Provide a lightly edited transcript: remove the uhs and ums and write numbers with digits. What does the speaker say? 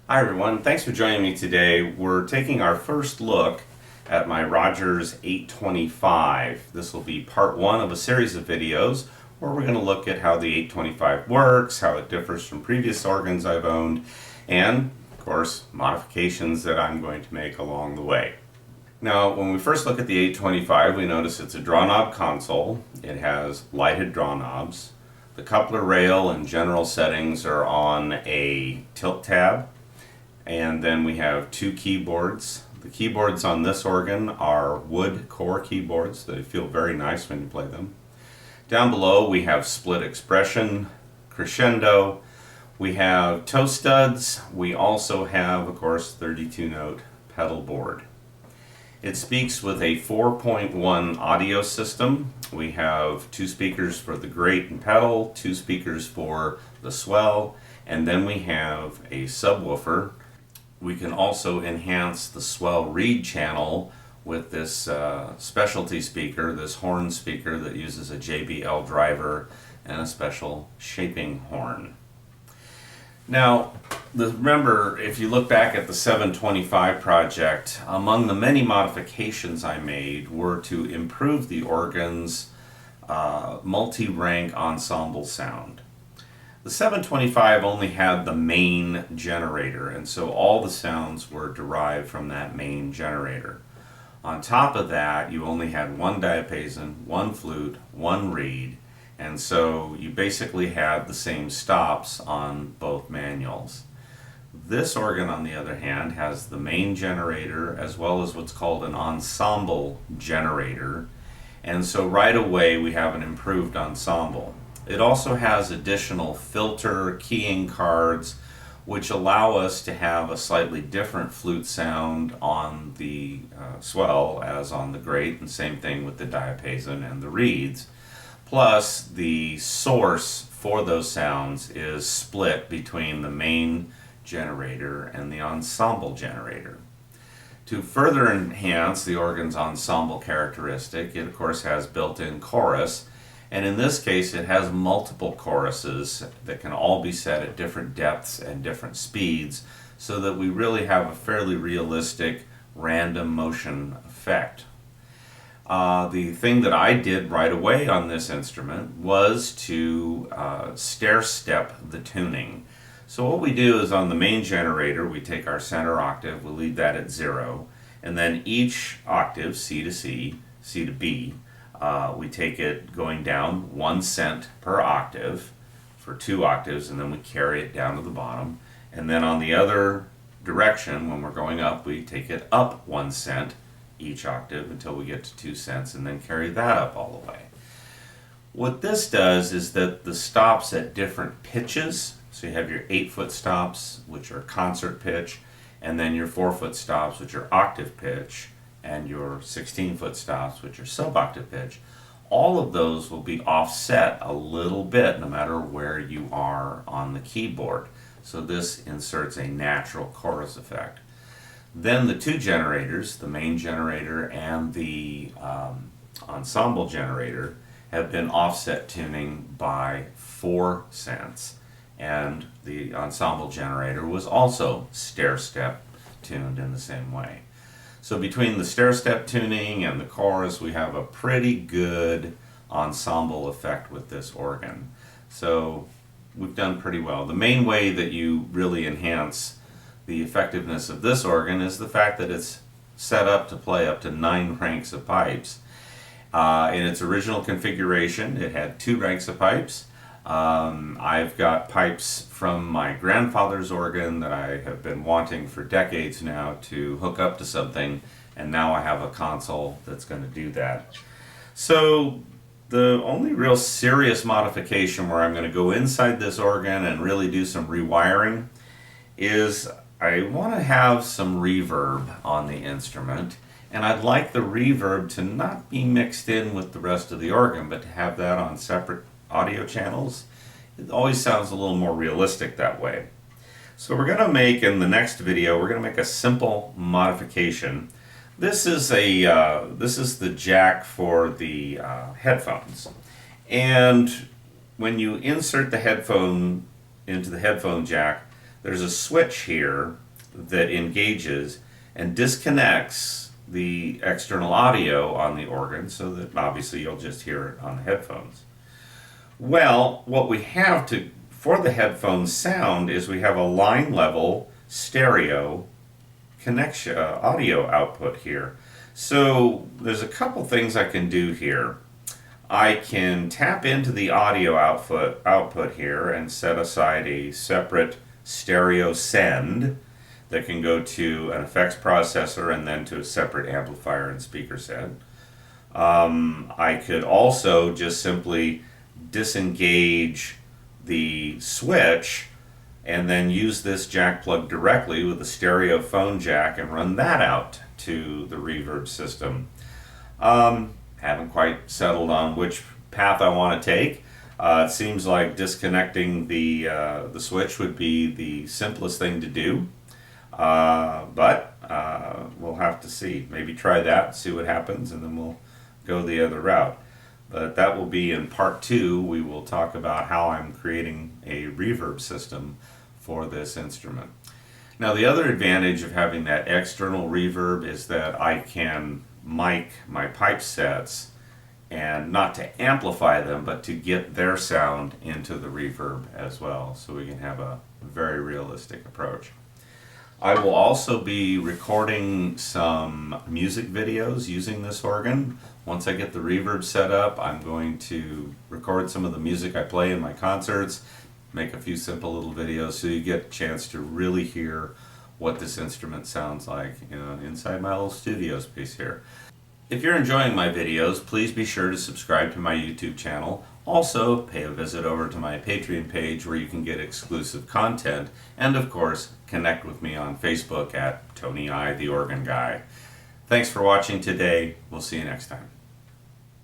Hi everyone, thanks for joining me today. We're taking our first look at my Rodgers 825. This will be part one of a series of videos where we're going to look at how the 825 works, how it differs from previous organs I've owned, and of course modifications that I'm going to make along the way. Now, when we first look at the 825, we notice it's a draw knob console. It has lighted draw knobs. The coupler rail and general settings are on a tilt tab. And then we have two keyboards. The keyboards on this organ are wood core keyboards. They feel very nice when you play them. Down below we have split expression, crescendo. We have toe studs. We also have, of course, 32-note pedal board. It speaks with a 4.1 audio system. We have two speakers for the grate and pedal, two speakers for the swell, and then we have a subwoofer. We can also enhance the swell reed channel with this specialty speaker, this horn speaker that uses a JBL driver and a special shaping horn. Now, remember, if you look back at the 725 project, among the many modifications I made were to improve the organ's multi-rank ensemble sound. The 725 only had the main generator, and so all the sounds were derived from that main generator. On top of that, you only had one diapason, one flute, one reed, and so you basically had the same stops on both manuals. This organ, on the other hand, has the main generator as well as what's called an ensemble generator, and so right away we have an improved ensemble. It also has additional filter keying cards which allow us to have a slightly different flute sound on the swell as on the grate, and same thing with the diapason and the reeds. Plus, the source for those sounds is split between the main generator and the ensemble generator. To further enhance the organ's ensemble characteristic, it of course has built-in chorus. And in this case, it has multiple choruses that can all be set at different depths and different speeds, so that we really have a fairly realistic random motion effect. The thing that I did right away on this instrument was to stair-step the tuning. So what we do is on the main generator, we take our center octave, we leave that at 0, and then each octave, C to C, C to B, we take it going down 1 cent per octave for 2 octaves, and then we carry it down to the bottom. And then on the other direction, when we're going up, we take it up 1 cent each octave until we get to 2 cents, and then carry that up all the way. What this does is that the stops at different pitches, so you have your 8-foot stops, which are concert pitch, and then your 4-foot stops, which are octave pitch, and your 16-foot stops, which are sub-octave pitch, all of those will be offset a little bit no matter where you are on the keyboard. So this inserts a natural chorus effect. Then the two generators, the main generator and the ensemble generator, have been offset tuning by 4 cents. And the ensemble generator was also stair-step tuned in the same way. So between the stair-step tuning and the chorus, we have a pretty good ensemble effect with this organ. So we've done pretty well. The main way that you really enhance the effectiveness of this organ is the fact that it's set up to play up to 9 ranks of pipes. In its original configuration, it had 2 ranks of pipes. I've got pipes from my grandfather's organ that I have been wanting for decades now to hook up to something, and now I have a console that's going to do that. So the only real serious modification where I'm going to go inside this organ and really do some rewiring is I want to have some reverb on the instrument, and I'd like the reverb to not be mixed in with the rest of the organ, but to have that on separate audio channels. It always sounds a little more realistic that way. So we're going to make, in the next video, we're going to make a simple modification. This is the jack for the headphones, and when you insert the headphone into the headphone jack, there's a switch here that engages and disconnects the external audio on the organ so that obviously you'll just hear it on the headphones. Well, what we have for the headphone sound is we have a line level stereo connection audio output here. So there's a couple things I can do here. I can tap into the audio output here and set aside a separate stereo send that can go to an effects processor and then to a separate amplifier and speaker set. I could also just simply disengage the switch and then use this jack plug directly with a stereo phone jack and run that out to the reverb system. Haven't quite settled on which path I want to take. It seems like disconnecting the switch would be the simplest thing to do, but we'll have to see. Maybe try that, see what happens, and then we'll go the other route. But that will be in part 2. We will talk about how I'm creating a reverb system for this instrument. Now, the other advantage of having that external reverb is that I can mic my pipe sets, and not to amplify them, but to get their sound into the reverb as well, so we can have a very realistic approach. I will also be recording some music videos using this organ. Once I get the reverb set up, I'm going to record some of the music I play in my concerts, make a few simple little videos so you get a chance to really hear what this instrument sounds like, inside my little studio space here. If you're enjoying my videos, please be sure to subscribe to my YouTube channel. Also, pay a visit over to my Patreon page where you can get exclusive content, and of course, connect with me on Facebook at Tony I, the Organ Guy. Thanks for watching today. We'll see you next time.